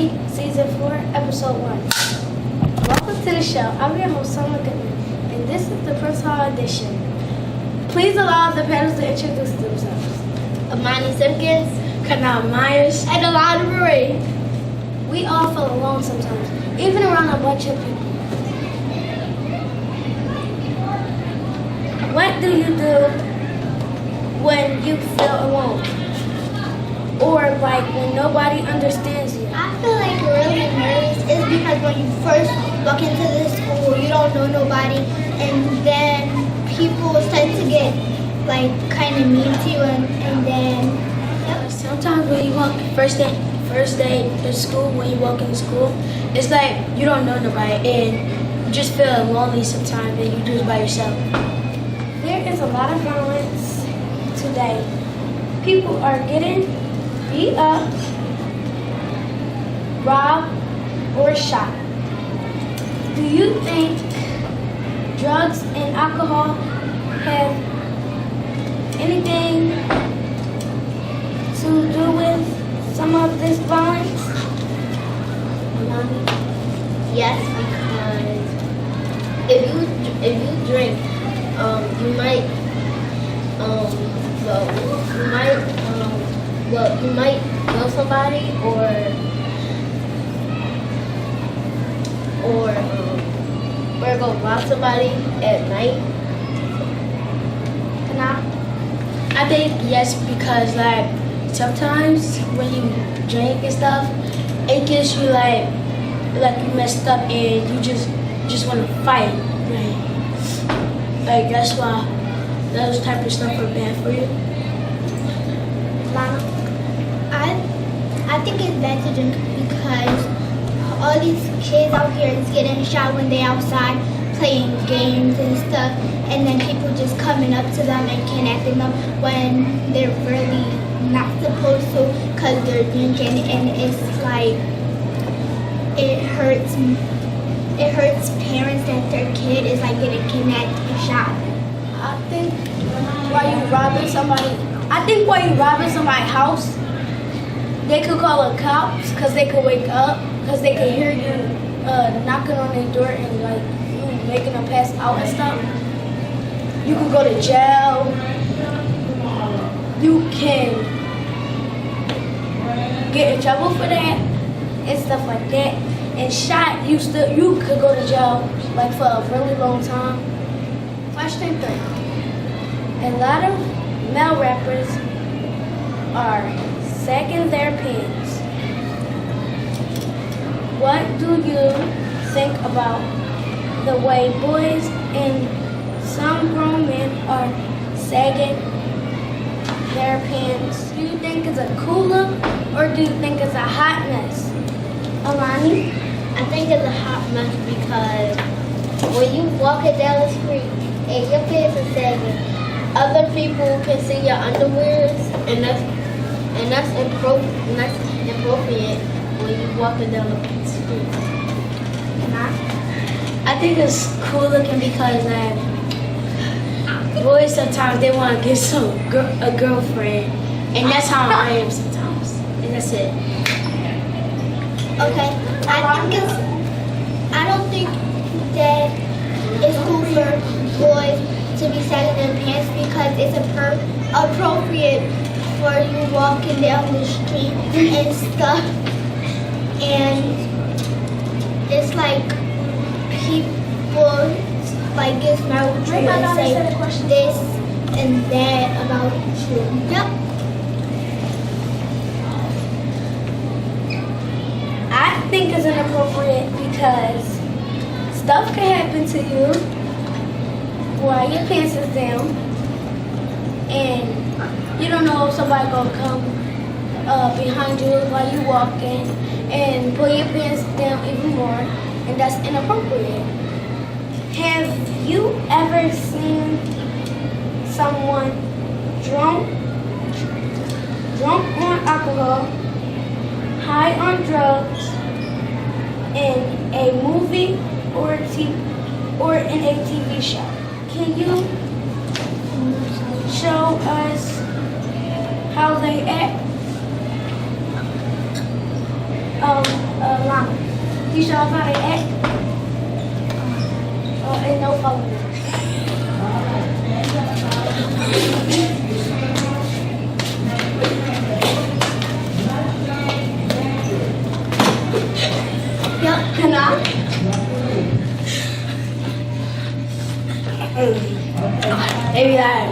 TV, Season 4, Episode 1. Welcome to the show. I'm your host, Montgomery, and this is the Prince Hall edition. Please allow the panelists to introduce themselves. Amani Simpkins, Kanal Myers, and Alana Marie. We all feel alone sometimes, even around a bunch of people. What do you do when you feel alone? Or like when nobody understands you? I feel like really nervous is because when you first walk into the school, you don't know nobody, and then people start to get like kind of mean to you, and then sometimes when you walk first day to school, when you walk into school, it's like you don't know nobody and you just feel lonely sometimes and you just by yourself. There is a lot of violence today. People are getting beat up, robbed, or shot. Do you think drugs and alcohol have anything to do with some of this violence? yes, because if you drink, you might know somebody or go rob somebody at night. I think yes, because like sometimes when you drink and stuff, it gets you like you messed up and you just want to fight. Like that's why those type of stuff are bad for you. Lana? I think it's bad to drink because all these kids out here is getting shot when they outside playing games and stuff, and then people just coming up to them and kidnapping them when they're really not supposed to because they're drinking, and it's like it hurts parents that their kid is like getting kidnapped and shot. I think while you robbing somebody's house, they could call the cops because they could wake up, because they could hear you knocking on their door and like you making them pass out and stuff. You could go to jail. You can get in trouble for that and stuff like that. And shot, you could go to jail like for a really long time. Question 3. A lot of male rappers are sagging their pants. What do you think about the way boys and some grown men are sagging their pants? Do you think it's a cool look or do you think it's a hot mess? Alani? I think it's a hot mess because when you walking down the street and your pants are sagging, other people can see your underwears, and that's inappropriate when you walking down the street. I think it's cool looking because boys sometimes they want to get a girlfriend, and that's how I am sometimes, and that's it. Okay, I don't think that it's cool for boys to be sagging their pants because it's appropriate for you walking down the street and stuff, and it's like people like get mad with you and say this and that about you. Yep. I think it's inappropriate because stuff can happen to you while your pants is down, and you don't know if somebody gonna come behind you while you walking and pull your pants down even more, and that's inappropriate. Have you ever seen someone drunk on alcohol, high on drugs, in a movie or in a TV show? Can you show us how they act? You show us how to act? Oh, and no following. Yeah. Can I? Maybe that.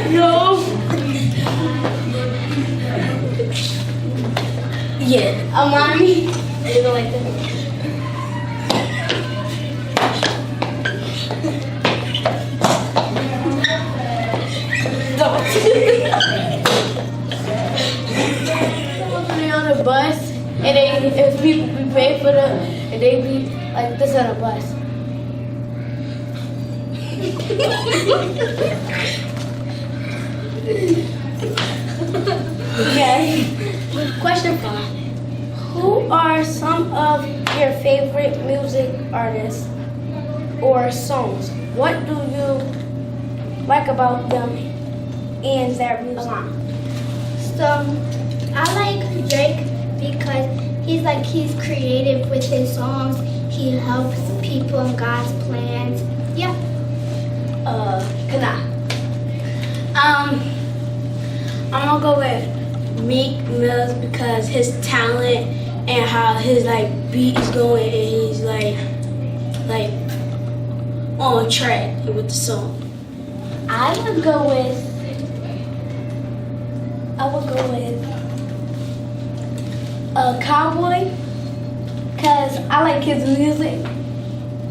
No. Yeah. Mommy. You go like this. On the bus, and if people be paying for them, and they be like this on the bus. Okay. Question 5. Who are some of your favorite music artists or songs? What do you like about them and their music? So I like Drake because he's creative with his songs. He helps people in God's plans. Yeah. Can I'm gonna go with Meek Mills because his talent and how his like beat is going and he's like on track with the song. I would go with Cowboy because I like his music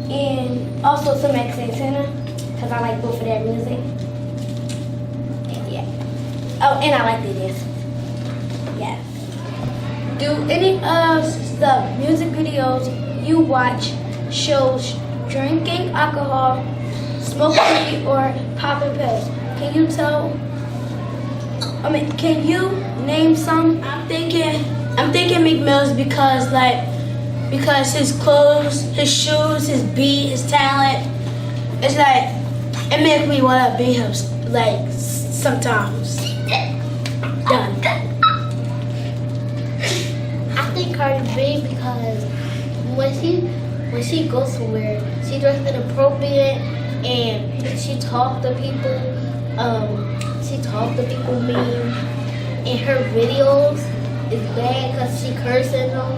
and also some Santana because I like both of their music. And yeah. Oh, and I like the dance. Yeah. Do any of the music videos you watch shows drinking alcohol, smoking weed, or popping pills? Can you name some? I'm thinking Meek Mills because his clothes, his shoes, his beat, his talent, it's like it makes me wanna be him like sometimes. Done. I think Cardi B because when she goes somewhere, she dresses inappropriate and she talk to people. Mean, and her videos is bad because she cursing them.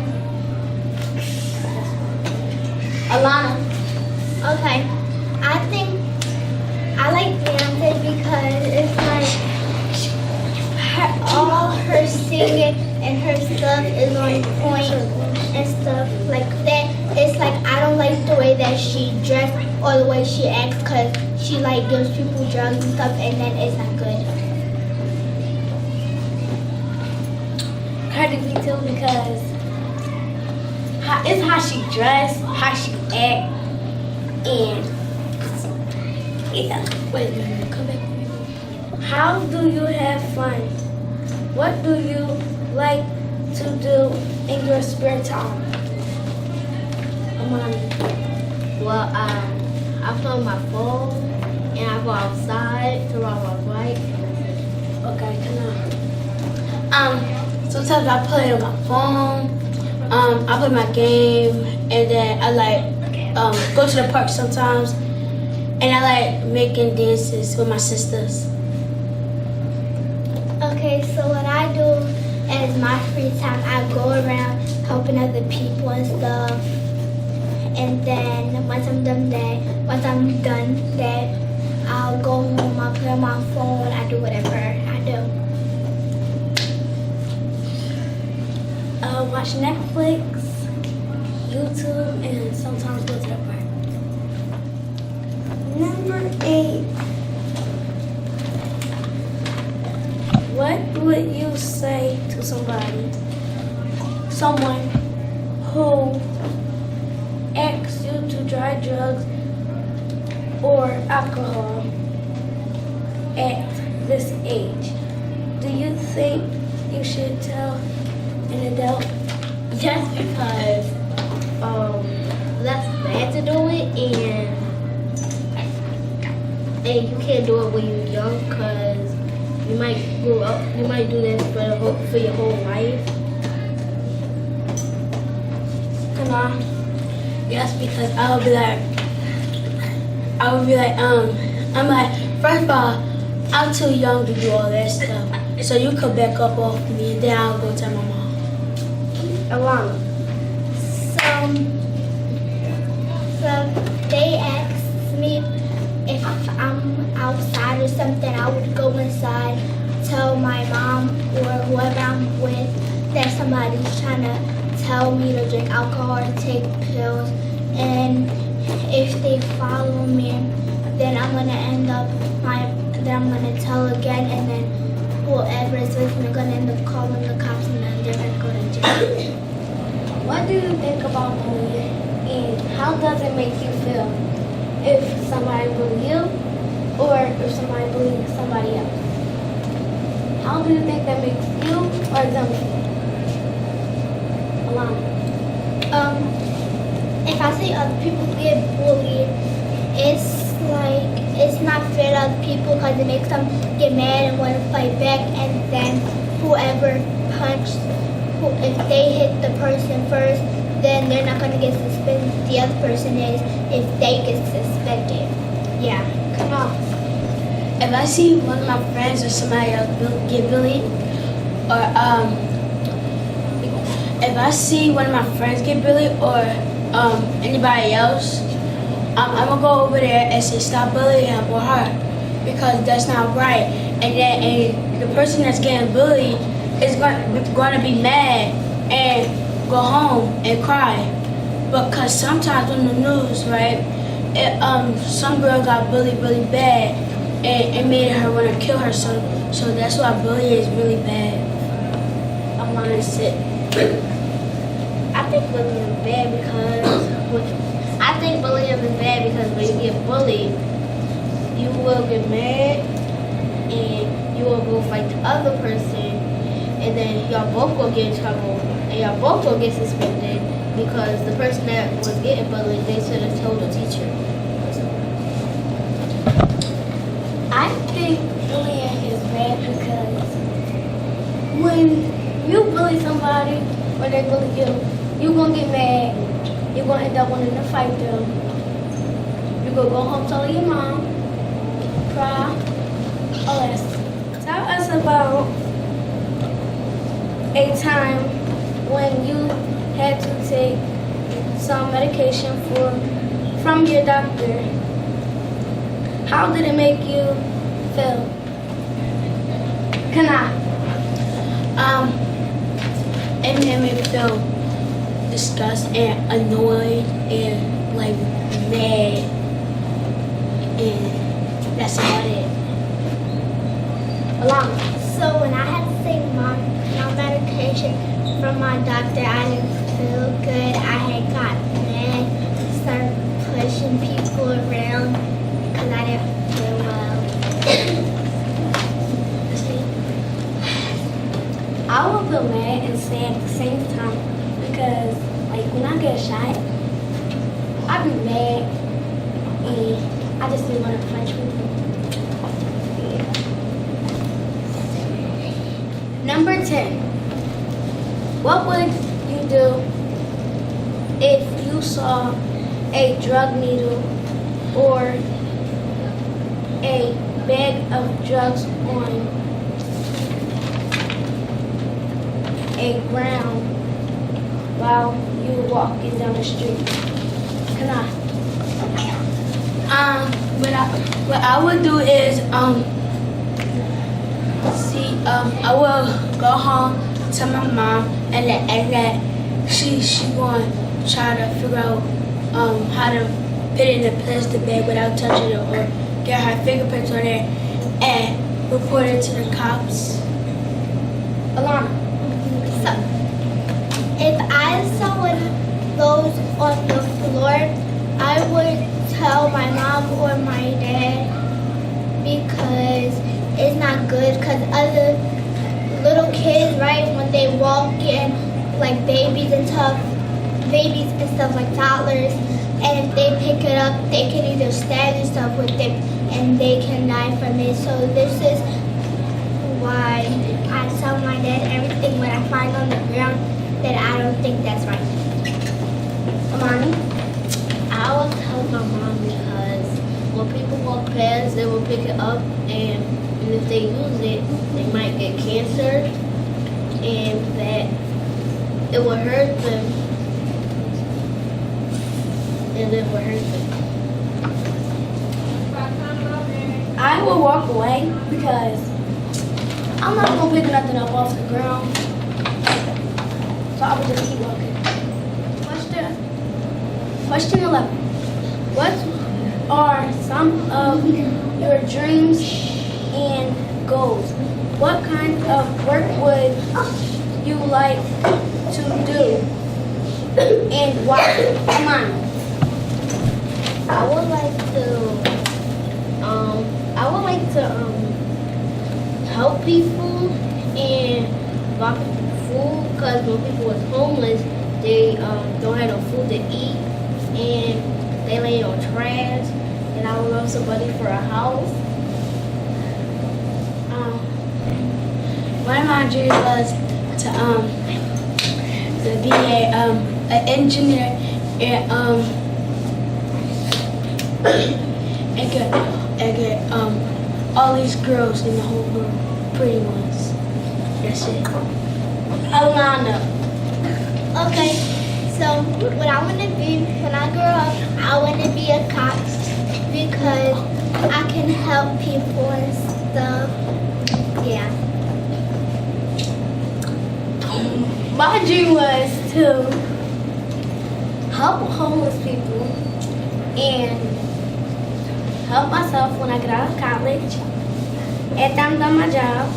Alana. Okay, I think I like Beyonce because it's like all her singing and her stuff is on point and stuff like that. It's like I don't like the way that she dressed or the way she acts because she like gives people drugs and stuff and then it's not good. Cardi B too because it's how she dress, how she act, and yeah. Wait a minute, come back. How do you have fun? What do you like to do in your spare time? Well, I play on my phone and I go outside to ride my bike. Okay, come on. Sometimes I play on my phone. I play my game, and then I like go to the park sometimes, and I like making dances with my sisters. Okay, so what I do is my free time, I go around helping other people and stuff. And then once I'm done that, I'll go home, I'll play on my phone, I do whatever I do. Watch Netflix, YouTube, and sometimes go to the park. Number 8. What would you say to someone who asks you to try drugs or alcohol at this age? Do you think you should tell an adult? Just because that's bad to do it, and you can't do it when you're young because you might grow up. You might do this for your whole life. Come on. Yes, because I would be like, I'm like, first of all, I'm too young to do all that stuff. So you could back up off me and then I'll go tell my mom. Alana. So they asked me if I'm outside or something, I would go inside, tell my mom or whoever I'm with that somebody's trying to tell me to drink alcohol or take pills. And if they follow me, then I'm gonna tell again, and then whoever is with me gonna end up calling the cops, and then they're gonna go to jail. What do you think about bullying, and how does it make you feel if somebody bullies you or if somebody bullies somebody else? How do you think that makes you or them feel? Alana. If I see other people get bullied, it's not fair to other people because it makes them get mad and want to fight back, and then whoever if they hit the person first, then they're not going to get suspended. The other person is if they get suspended. Yeah, come on. If I see one of my friends or somebody else get bullied, or if I see one of my friends get bullied or anybody else, I'm gonna go over there and say stop bullying him or her because that's not right. And the person that's getting bullied is gonna be mad and go home and cry. Because sometimes on the news, right, some girl got bullied really bad and it made her want to kill herself. So that's why bullying is really bad. I'm gonna sit. I think bullying is bad because when you get bullied, you will get mad and you will go fight the other person, and then y'all both will get in trouble and y'all both will get suspended because the person that was getting bullied, they should have told the teacher. I think bullying is bad because when you bully somebody or they bully you, you're going to get mad. You're going to end up wanting to fight them. You're going to go home telling your mom, cry, all that stuff. Tell us about a time when you had to take some medication from your doctor. How did it make you feel? It made me feel disgusted and annoyed and like mad, and that's about it. Alana. So when I had to take my medication from my doctor, I didn't feel good. I had got mad, started pushing people around because I didn't feel well. I will feel mad and sad at the same time because, like, when I get a shot, I be mad and I just didn't want to punch people. Number 10. What would you do if you saw a drug needle or a bag of drugs on a ground while you were walking down the street? What I would do is I will go home to my mom and that she going to try to figure out how to put it in a plastic bag without touching it or get her fingerprints on it and report it to the cops. Alana. So if I saw one of those on the floor, I would tell my mom or my dad because it's not good because other little kids, right, when they walk in, like babies and stuff, babies and stuff like toddlers, and if they pick it up, they can either stab and stuff with it, and they can die from it. So this is why I tell my dad everything when I find on the ground that I don't think that's right. Amani? I always tell my mom because when people walk past, they will pick it up, and if they use it, they might get cancer, and that it will hurt them. And it will hurt them. I will walk away because I'm not gonna pick nothing up off the ground. So I will just keep walking. Question 11. What are some of your dreams and goals? What kind of work would you like to do? And why? Come on. I would like to help people and buy food, because when people are homeless, they don't have no food to eat and they lay on trash. And I would love somebody for a house. One of my dreams was to be an engineer and get all these girls in the whole world, pretty ones. That's it. Alana. Okay, so what I want to be when I grow up, I want to be a cop because I can help people and stuff. Yeah. My dream was to help homeless people and help myself when I get out of college. After I'm done my job,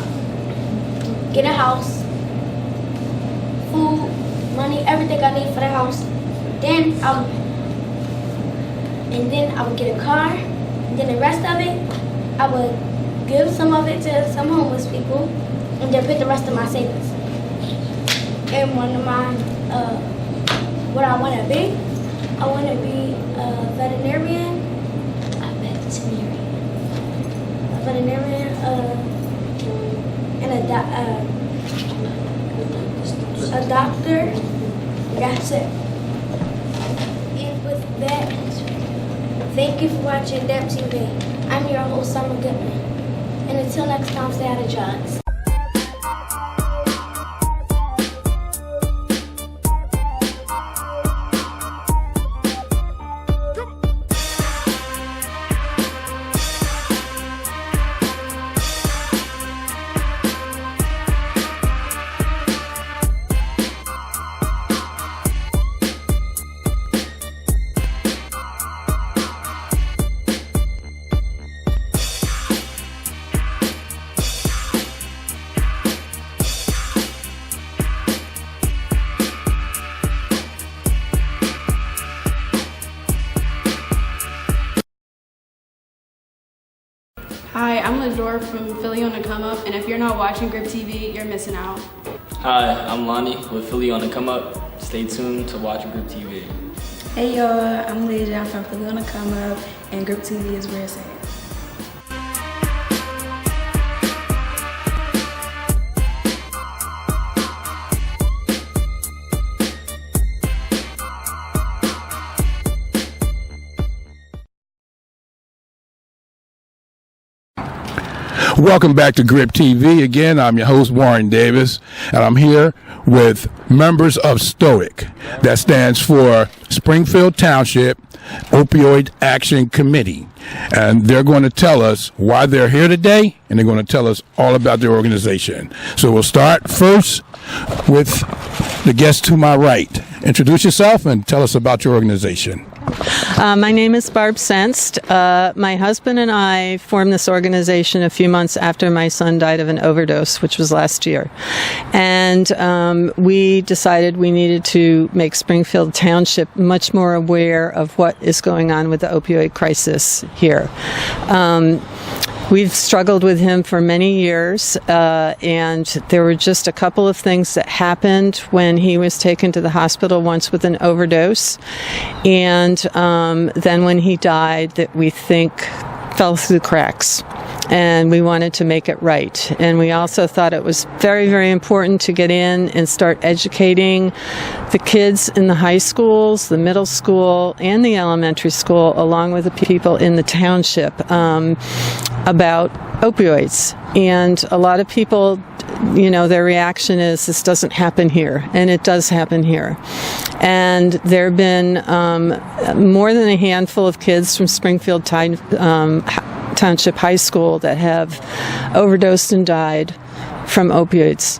get a house, food, money, everything I need for the house. Then I would get a car. And then the rest of it, I would give some of it to some homeless people, and then put the rest of my savings. And one of my, what I want to be, I want to be a veterinarian. A veterinarian, and a doctor. That's it. And with that, thank you for watching D.A.A.P TV. I'm your host, Summer Goodman. And until next time, stay out of drugs. Hi, I'm Lador from Philly on the Come Up, and if you're not watching D.A.A.P TV, you're missing out. Hi, I'm Lonnie with Philly on the Come Up. Stay tuned to watch D.A.A.P TV. Hey y'all, I'm Leah. I'm from Philly on the Come Up, and D.A.A.P TV is where it's at. Welcome back to D.A.A.P TV. Again, I'm your host, Warren Davis, and I'm here with members of STOAC. That stands for Springfield Township Opioid Action Committee. And they're going to tell us why they're here today, and they're going to tell us all about their organization. So we'll start first with the guest to my right. Introduce yourself and tell us about your organization. My name is Barb Senst. My husband and I formed this organization a few months after my son died of an overdose, which was last year. And we decided we needed to make Springfield Township much more aware of what is going on with the opioid crisis here. we've struggled with him for many years, and there were just a couple of things that happened when he was taken to the hospital, once with an overdose, and then when he died, that we think fell through the cracks. And we wanted to make it right. And we also thought it was very, very important to get in and start educating the kids in the high schools, the middle school, and the elementary school, along with the people in the township, about opioids. And a lot of people, their reaction is, this doesn't happen here. And it does happen here. And there have been more than a handful of kids from Springfield Township High School that have overdosed and died from opioids.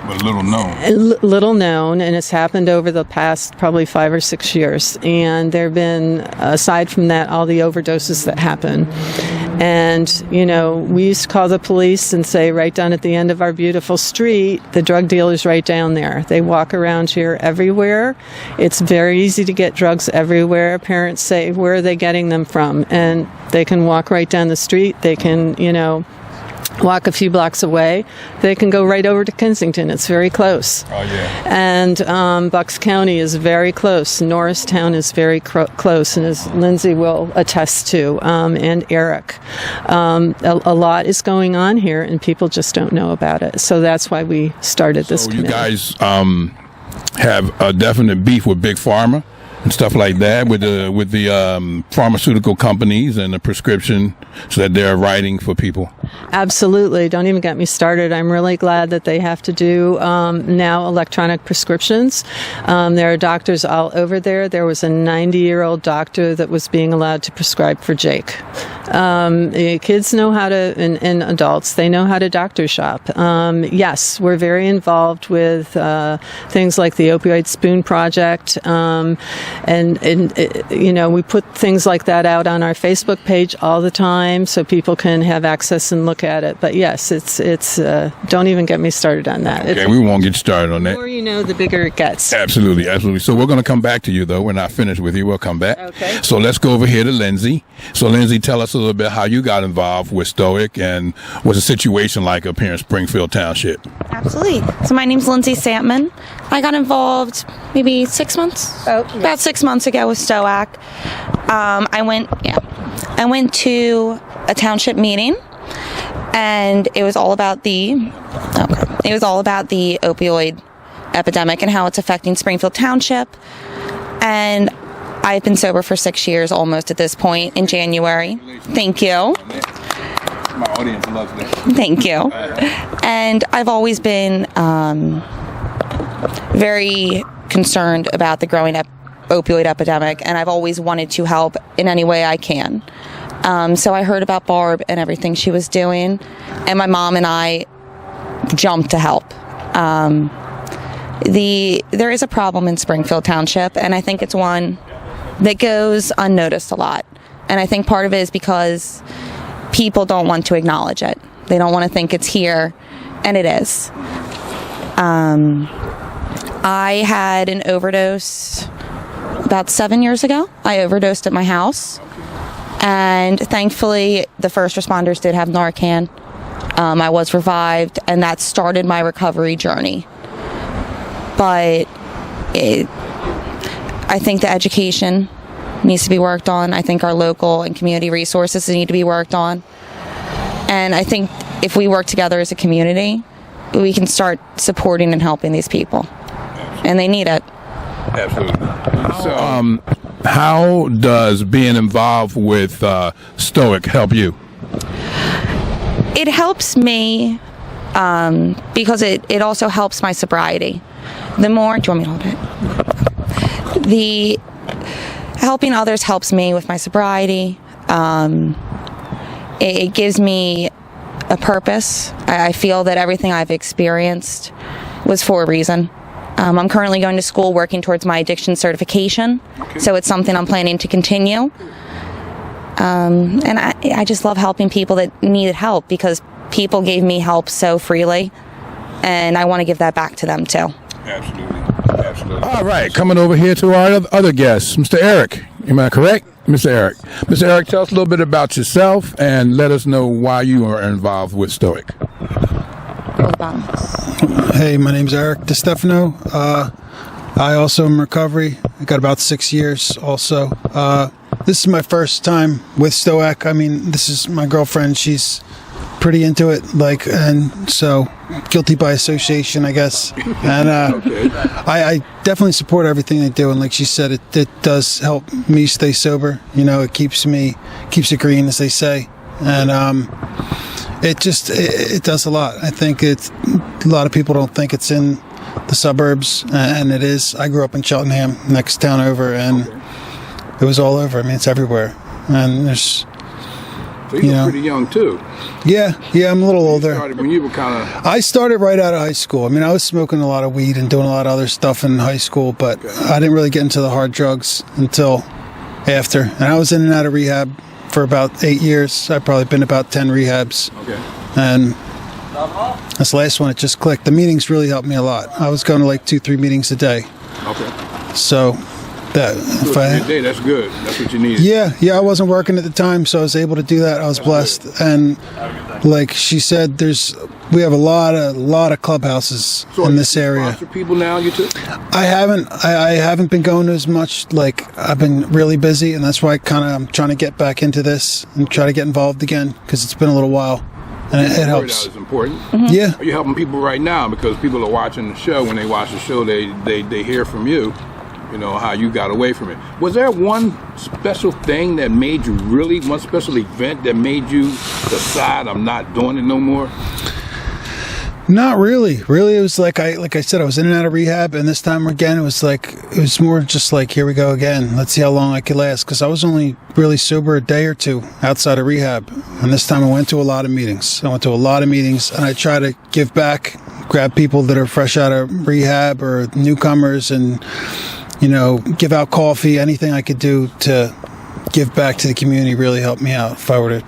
But little known, and it's happened over the past probably 5 or 6 years. And there have been, aside from that, all the overdoses that happen. And, we used to call the police and say, right down at the end of our beautiful street, the drug dealer's right down there. They walk around here everywhere. It's very easy to get drugs everywhere. Parents say, where are they getting them from? And they can walk right down the street. They can, walk a few blocks away. They can go right over to Kensington. It's very close. Oh, yeah. And Bucks County is very close. Norristown is very close, and as Lindsay will attest to, and Eric. A lot is going on here, and people just don't know about it. So that's why we started this committee. You guys have a definite beef with Big Pharma and stuff like that, with the pharmaceutical companies and the prescription so that they're writing for people. Absolutely. Don't even get me started. I'm really glad that they have to do now electronic prescriptions. There are doctors all over there. There was a 90-year-old doctor that was being allowed to prescribe for Jake. Kids know how to, and adults, they know how to doctor shop. Yes, we're very involved with things like the Opioid Spoon Project. And we put things like that out on our Facebook page all the time so people can have access and look at it. But yes, it's don't even get me started on that. Okay, we won't get started on that. The more you know, the bigger it gets. Absolutely. So we're going to come back to you, though. We're not finished with you. We'll come back. Okay. So let's go over here to Lindsay. So Lindsay, tell us a little bit how you got involved with STOAC and what's the situation like up here in Springfield Township. Absolutely. So my name's Lindsay Sampman. I got involved maybe 6 months. About 6 months ago with STOAC. I went to a township meeting, and it was all about the opioid epidemic and how it's affecting Springfield Township. And I've been sober for 6 years almost at this point in January. Thank you. My audience loves that. Thank you. And I've always been very concerned about the growing opioid epidemic, and I've always wanted to help in any way I can. So I heard about Barb and everything she was doing, and my mom and I jumped to help. There is a problem in Springfield Township, and I think it's one that goes unnoticed a lot. And I think part of it is because people don't want to acknowledge it. They don't want to think it's here, and it is. I had an overdose about 7 years ago. I overdosed at my house, and thankfully the first responders did have Narcan. I was revived, and that started my recovery journey. But I think the education needs to be worked on. I think our local and community resources need to be worked on. And I think if we work together as a community, we can start supporting and helping these people. And they need it. Absolutely. So, how does being involved with STOAC help you? It helps me because it also helps my sobriety. The more, do you want me to hold it? The helping others helps me with my sobriety. It gives me a purpose. I feel that everything I've experienced was for a reason. I'm currently going to school working towards my addiction certification, so it's something I'm planning to continue. And I just love helping people that needed help because people gave me help so freely, and I want to give that back to them too. Absolutely. All right, coming over here to our other guest, Mr. Eric. Am I correct? Mr. Eric. Mr. Eric, tell us a little bit about yourself and let us know why you are involved with STOAC. Hey, my name's Eric DeStefano. I also am in recovery. I got about 6 years also. This is my first time with STOAC. I mean, this is my girlfriend. She's pretty into it, and so guilty by association, I guess. And I definitely support everything they do. And like she said, it does help me stay sober. You know, it keeps it green, as they say. And it does a lot. I think a lot of people don't think it's in the suburbs, and it is. I grew up in Cheltenham, next town over, and it was all over. I mean, it's everywhere. And there's, so you were pretty young too. Yeah, I'm a little older. When you were kind of... I started right out of high school. I mean, I was smoking a lot of weed and doing a lot of other stuff in high school, but I didn't really get into the hard drugs until after. And I was in and out of rehab for about 8 years. I've probably been about 10 rehabs. Okay. And this last one, it just clicked. The meetings really helped me a lot. I was going to like 2-3 meetings a day. Okay. So that if I day, that's good. That's what you need. Yeah, I wasn't working at the time, so I was able to do that. I was blessed. And like she said, we have a lot of clubhouses in this area. Sponsor people now, you too? I haven't been going to as much. Like, I've been really busy, and that's why I'm trying to get back into this and try to get involved again, because it's been a little while. And it helps. It's important. Mm-hmm. Yeah. Are you helping people right now? Because people are watching the show. When they watch the show, they hear from you. You know, how you got away from it. Was there one special thing that made you one special event that made you decide I'm not doing it no more? Not really. Really, it was like I said, I was in and out of rehab, and this time again, it was more just like, here we go again. Let's see how long I could last, because I was only really sober a day or two outside of rehab, and this time I went to a lot of meetings. And I try to give back, grab people that are fresh out of rehab or newcomers, and give out coffee. Anything I could do to give back to the community really helped me out. If I were to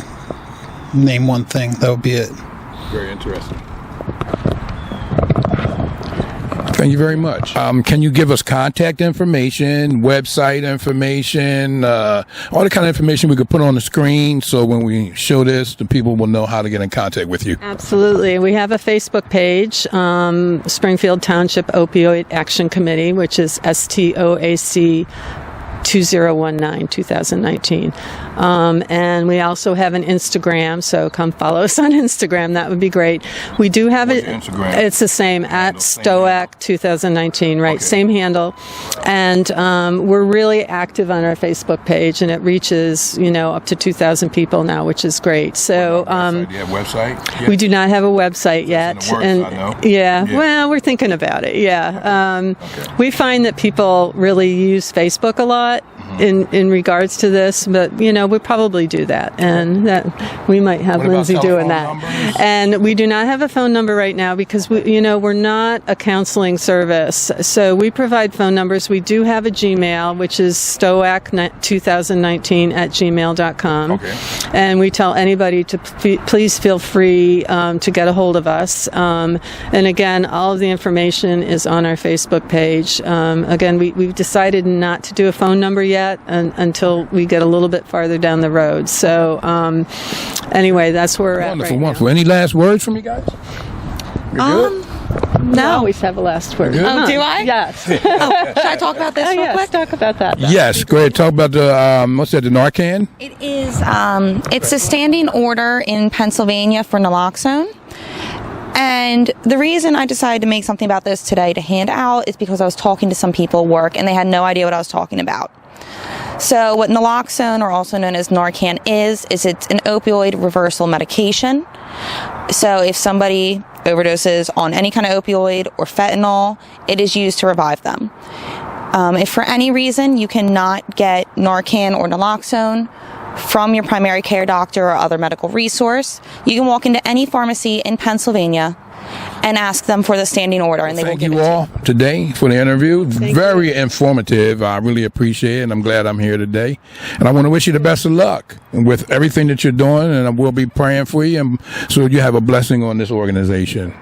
name one thing, that would be it. Very interesting. Thank you very much. Can you give us contact information, website information, all the kind of information we could put on the screen, so when we show this, the people will know how to get in contact with you? Absolutely. We have a Facebook page, Springfield Township Opioid Action Committee, which is S.T.O.A.C. 2019. And we also have an Instagram, so come follow us on Instagram. That would be great. We do have it. Instagram? It's the same, at stoAc 2019, right? Okay. Same handle. And we're really active on our Facebook page, and it reaches, up to 2,000 people now, which is great. So do you have a website? Yeah. We do not have a website yet. It's in the works, I know. Yeah, well, we're thinking about it. Yeah. Okay. We find that people really use Facebook a lot in regards to this, but we probably do that, and that we might have Lindsay doing that. Numbers? And we do not have a phone number right now because we're not a counseling service, so we provide phone numbers. We do have a Gmail, which is stoac2019 at gmail.com. Okay. And we tell anybody to please feel free to get a hold of us. And again, all of the information is on our Facebook page. Again, we've decided not to do a phone number yet until we get a little bit farther down the road. So anyway, that's where we're at right Wonderful. Any last words from you guys? You're good? No. I always have a last word. Oh, do I? Yes. Should I talk about this real yes, quick? talk about that. Yes, go ahead. Talk about the, what's that, the Narcan? It is, it's a standing order in Pennsylvania for naloxone. And the reason I decided to make something about this today to hand out is because I was talking to some people at work and they had no idea what I was talking about. So what naloxone, or also known as Narcan, is it's an opioid reversal medication. So if somebody overdoses on any kind of opioid or fentanyl, it is used to revive them. If for any reason you cannot get Narcan or naloxone from your primary care doctor or other medical resource, you can walk into any pharmacy in Pennsylvania and ask them for the standing order, and they will give it to you. Thank you all today for the interview. Very informative. I really appreciate it, and I'm glad I'm here today. And I want to wish you the best of luck with everything that you're doing, and I will be praying for you, and so you have a blessing on this organization.